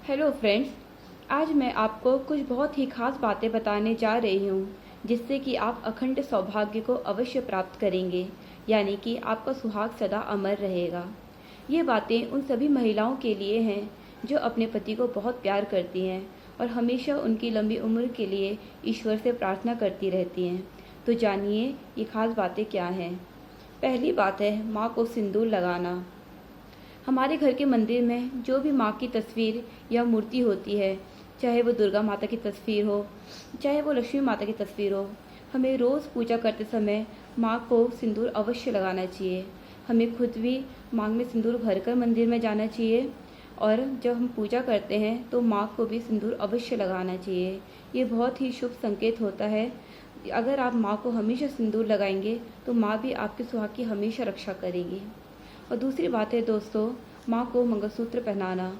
Hello friends. आज मैं आपको कुछ बहुत ही खास बातें बताने जा रही हूँ जिससे कि आप अखंड सौभाग्य को अवश्य प्राप्त करेंगे, यानी कि आपका सुहाग सदा अमर रहेगा। ये बातें उन सभी महिलाओं के लिए हैं जो अपने पति को बहुत प्यार करती हैं और हमेशा उनकी लंबी उम्र के लिए ईश्वर से प्रार्थना करती रहती हैं। तो जानिए ये खास बातें क्या हैं। पहली बात है माँ को सिंदूर लगाना। हमारे घर के मंदिर में जो भी माँ की तस्वीर या मूर्ति होती है, चाहे वो दुर्गा माता की तस्वीर हो, चाहे वो लक्ष्मी माता की तस्वीर हो, हमें रोज़ पूजा करते समय माँ को सिंदूर अवश्य लगाना चाहिए। हमें खुद भी मांग में सिंदूर भरकर मंदिर में जाना चाहिए और जब हम पूजा करते हैं तो माँ को भी सिंदूर अवश्य लगाना चाहिए। ये बहुत ही शुभ संकेत होता है। अगर आप माँ को हमेशा सिंदूर लगाएंगे तो माँ भी आपके सुहाग की हमेशा रक्षा करेगी। और दूसरी बात है दोस्तों, माँ को मंगलसूत्र पहनाना।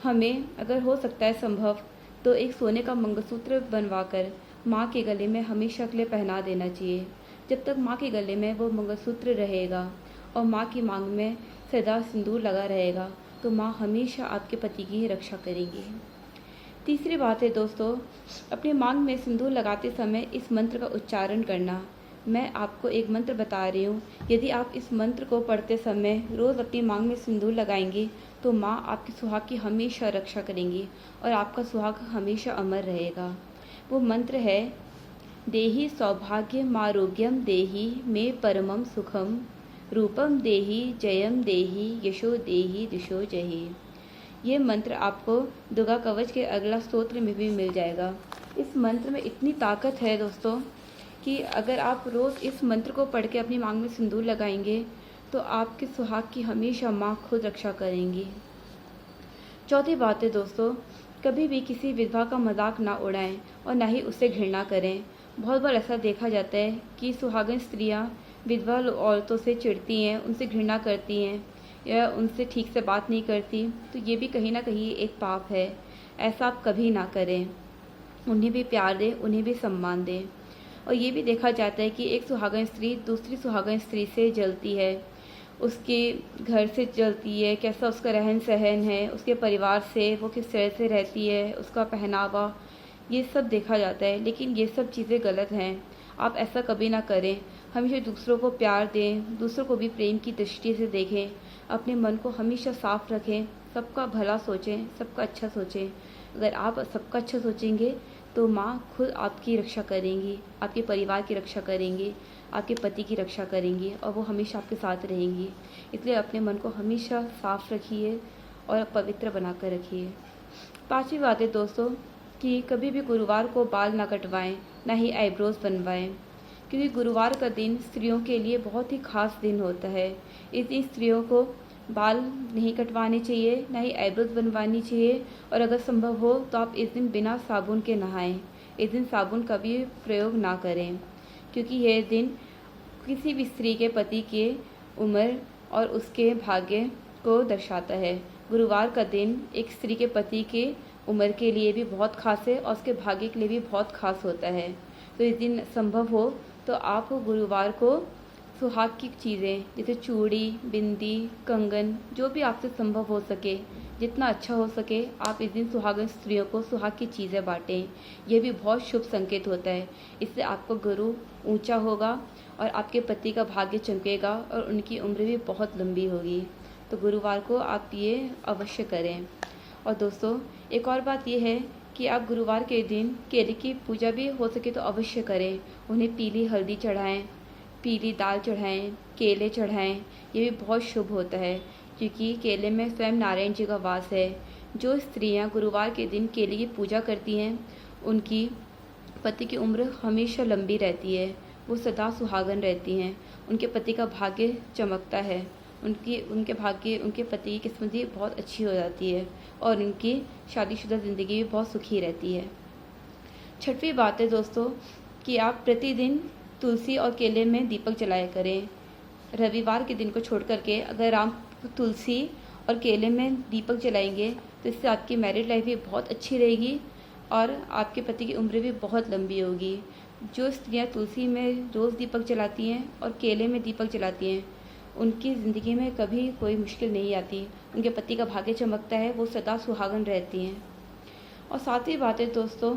हमें अगर हो सकता है संभव तो एक सोने का मंगलसूत्र बनवाकर माँ के गले में हमेशा के लिए पहना देना चाहिए। जब तक माँ के गले में वो मंगलसूत्र रहेगा और माँ की मांग में सदा सिंदूर लगा रहेगा तो माँ हमेशा आपके पति की रक्षा करेंगी। तीसरी बात है दोस्तों, अपने मांग में सिंदूर लगाते समय इस मंत्र का उच्चारण करना। मैं आपको एक मंत्र बता रही हूँ। यदि आप इस मंत्र को पढ़ते समय रोज़ अपनी मांग में सिंदूर लगाएंगे तो माँ आपके सुहाग की हमेशा रक्षा करेंगी और आपका सुहाग हमेशा अमर रहेगा। वो मंत्र है, देहि सौभाग्यम आरोग्यम देहि मे परमम सुखम रूपम देहि जयम देहि यशो देहि दिशो जहि। ये मंत्र आपको दुर्गा कवच के अगला स्तोत्र में भी मिल जाएगा। इस मंत्र में इतनी ताकत है दोस्तों कि अगर आप रोज़ इस मंत्र को पढ़ के अपनी मांग में सिंदूर लगाएंगे तो आपके सुहाग की हमेशा माँ खुद रक्षा करेंगी। चौथी बात है दोस्तों, कभी भी किसी विधवा का मजाक ना उड़ाएं और ना ही उससे घृणा करें। बहुत बार ऐसा देखा जाता है कि सुहागन स्त्रियां विधवा औरतों से चिढ़ती हैं, उनसे घृणा करती हैं या उनसे ठीक से बात नहीं करती, तो ये भी कहीं ना कहीं एक पाप है। ऐसा आप कभी ना करें। उन्हें भी प्यार दें, उन्हें भी सम्मान दें। और ये भी देखा जाता है कि एक सुहागन स्त्री दूसरी सुहागन स्त्री से जलती है, उसके घर से जलती है, कैसा उसका रहन सहन है, उसके परिवार से वो किस तरह से रहती है, उसका पहनावा, ये सब देखा जाता है। लेकिन ये सब चीज़ें गलत हैं। आप ऐसा कभी ना करें। हमेशा दूसरों को प्यार दें, दूसरों को भी प्रेम की दृष्टि से देखें, अपने मन को हमेशा साफ रखें, सबका भला सोचें, सबका अच्छा सोचें। अगर आप सबका अच्छा सोचेंगे तो माँ खुद आपकी रक्षा करेंगी, आपके परिवार की रक्षा करेंगी, आपके पति की रक्षा करेंगी और वो हमेशा आपके साथ रहेंगी। इसलिए अपने मन को हमेशा साफ रखिए और पवित्र बना कर रखिए। पांचवी बात है दोस्तों कि कभी भी गुरुवार को बाल ना कटवाएं, ना ही आईब्रोज बनवाएं, क्योंकि गुरुवार का दिन स्त्रियों के लिए बहुत ही खास दिन होता है। इस दिन स्त्रियों को बाल नहीं कटवाने चाहिए, ना ही आईब्रोज बनवानी चाहिए और अगर संभव हो तो आप इस दिन बिना साबुन के नहाएं। इस दिन साबुन का भी प्रयोग ना करें, क्योंकि यह दिन किसी भी स्त्री के पति के उम्र और उसके भाग्य को दर्शाता है। गुरुवार का दिन एक स्त्री के पति के उम्र के लिए भी बहुत खास है और उसके भाग्य के लिए भी बहुत खास होता है। तो इस दिन संभव हो तो आप गुरुवार को सुहाग की चीज़ें जैसे चूड़ी, बिंदी, कंगन, जो भी आपसे संभव हो सके, जितना अच्छा हो सके, आप इस दिन सुहागन स्त्रियों को सुहाग की चीज़ें बांटें। यह भी बहुत शुभ संकेत होता है। इससे आपका गुरु ऊंचा होगा और आपके पति का भाग्य चमकेगा और उनकी उम्र भी बहुत लंबी होगी। तो गुरुवार को आप ये अवश्य करें। और दोस्तों एक और बात यह है कि आप गुरुवार के दिन केले की पूजा भी हो सके तो अवश्य करें। उन्हें पीली हल्दी चढ़ाएं, पीली दाल चढ़ाएं, केले चढ़ाएं। ये भी बहुत शुभ होता है क्योंकि केले में स्वयं नारायण जी का वास है। जो स्त्रियां गुरुवार के दिन केले की पूजा करती हैं उनकी पति की उम्र हमेशा लंबी रहती है, वो सदा सुहागन रहती हैं, उनके पति का भाग्य चमकता है, उनके पति की किस्मत भी बहुत अच्छी हो जाती है और उनकी शादीशुदा ज़िंदगी भी बहुत सुखी रहती है। छठवीं बात है दोस्तों कि आप प्रतिदिन तुलसी और केले में दीपक जलाया करें। रविवार के दिन को छोड़ करके अगर आप तुलसी और केले में दीपक जलाएंगे तो इससे आपकी मैरिड लाइफ भी बहुत अच्छी रहेगी और आपके पति की उम्र भी बहुत लंबी होगी। जो स्त्रियां तुलसी में रोज़ दीपक जलाती हैं और केले में दीपक जलाती हैं उनकी ज़िंदगी में कभी कोई मुश्किल नहीं आती, उनके पति का भाग्य चमकता है, वो सदा सुहागन रहती हैं। और सातवीं बात है दोस्तों,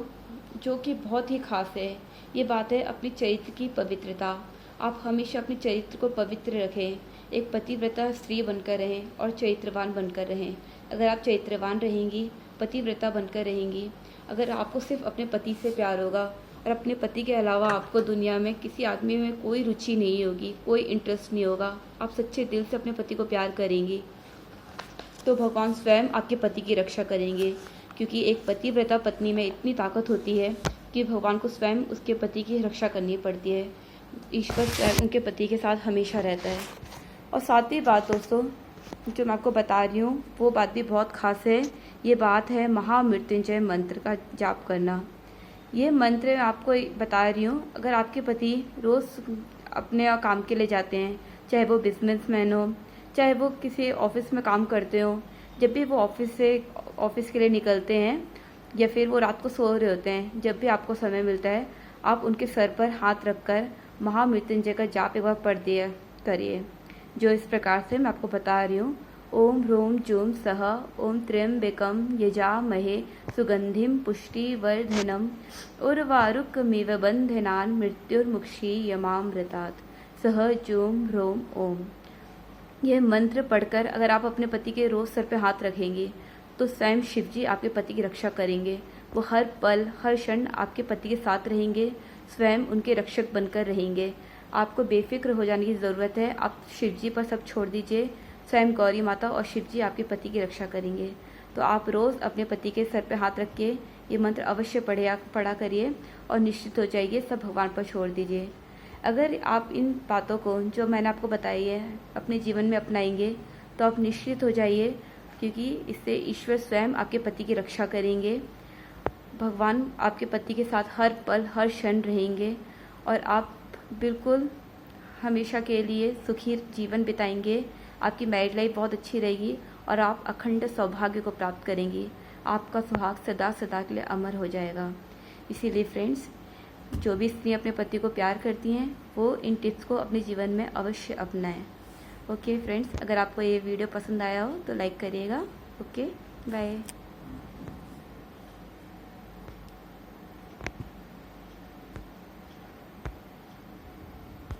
जो कि बहुत ही खास है, ये बात है अपनी चरित्र की पवित्रता। आप हमेशा अपने चरित्र को पवित्र रखें, एक पतिव्रता स्त्री बनकर रहें और चरित्रवान बनकर रहें। अगर आप चरित्रवान रहेंगी, पतिव्रता बनकर रहेंगी, अगर आपको सिर्फ अपने पति से प्यार होगा और अपने पति के अलावा आपको दुनिया में किसी आदमी में कोई रुचि नहीं होगी, कोई इंटरेस्ट नहीं होगा, आप सच्चे दिल से अपने पति को प्यार करेंगी, तो भगवान स्वयं आपके पति की रक्षा करेंगे। क्योंकि एक पतिव्रता पत्नी में इतनी ताकत होती है कि भगवान को स्वयं उसके पति की रक्षा करनी पड़ती है। ईश्वर स्वयं उनके पति के साथ हमेशा रहता है। और सातवीं बात दोस्तों जो मैं आपको बता रही हूँ, वो बात भी बहुत खास है। ये बात है महामृत्युंजय मंत्र का जाप करना। ये मंत्र मैं आपको बता रही हूँ, अगर आपके पति रोज़ अपने काम के लिए जाते हैं, चाहे वो बिजनेसमैन हो, चाहे वो किसी ऑफिस में काम करते हो, जब भी वो ऑफिस के लिए निकलते हैं या फिर वो रात को सो रहे होते हैं, जब भी आपको समय मिलता है, आप उनके सर पर हाथ रखकर महामृत्युंजय का जाप एक बार पढ़ दिया करिए, जो इस प्रकार से मैं आपको बता रही हूँ। ओम ह्रूम जूम सह ओम त्र्यंबकम यजामहे सुगंधिम पुष्टिवर्धनम उर्वारुकमिव बन्धनान् मृत्युर्मुक्षीयमामृतात् सह जूम ह्रूम ओम। यह मंत्र पढ़कर अगर आप अपने पति के रोज़ सर पे हाथ रखेंगे तो स्वयं शिव जी आपके पति की रक्षा करेंगे। वो हर पल हर क्षण आपके पति के साथ रहेंगे, स्वयं उनके रक्षक बनकर रहेंगे। आपको बेफिक्र हो जाने की ज़रूरत है, आप शिव जी पर सब छोड़ दीजिए, स्वयं गौरी माता और शिव जी आपके पति की रक्षा करेंगे। तो आप रोज़ अपने पति के सर पे हाथ रख के ये मंत्र अवश्य पढ़ा करिए और निश्चित हो जाइए, सब भगवान पर छोड़ दीजिए। अगर आप इन बातों को जो मैंने आपको बताई है अपने जीवन में अपनाएंगे तो आप निश्चित हो जाइए, क्योंकि इससे ईश्वर स्वयं आपके पति की रक्षा करेंगे। भगवान आपके पति के साथ हर पल हर क्षण रहेंगे और आप बिल्कुल हमेशा के लिए सुखी जीवन बिताएंगे। आपकी मैरिड लाइफ बहुत अच्छी रहेगी और आप अखंड सौभाग्य को प्राप्त करेंगी। आपका सुहाग सदा सदा के लिए अमर हो जाएगा। इसीलिए फ्रेंड्स, जो भी स्त्री अपने पति को प्यार करती हैं वो इन टिप्स को अपने जीवन में अवश्य अपनाएं। ओके फ्रेंड्स, अगर आपको ये वीडियो पसंद आया हो तो लाइक करिएगा। Okay, bye.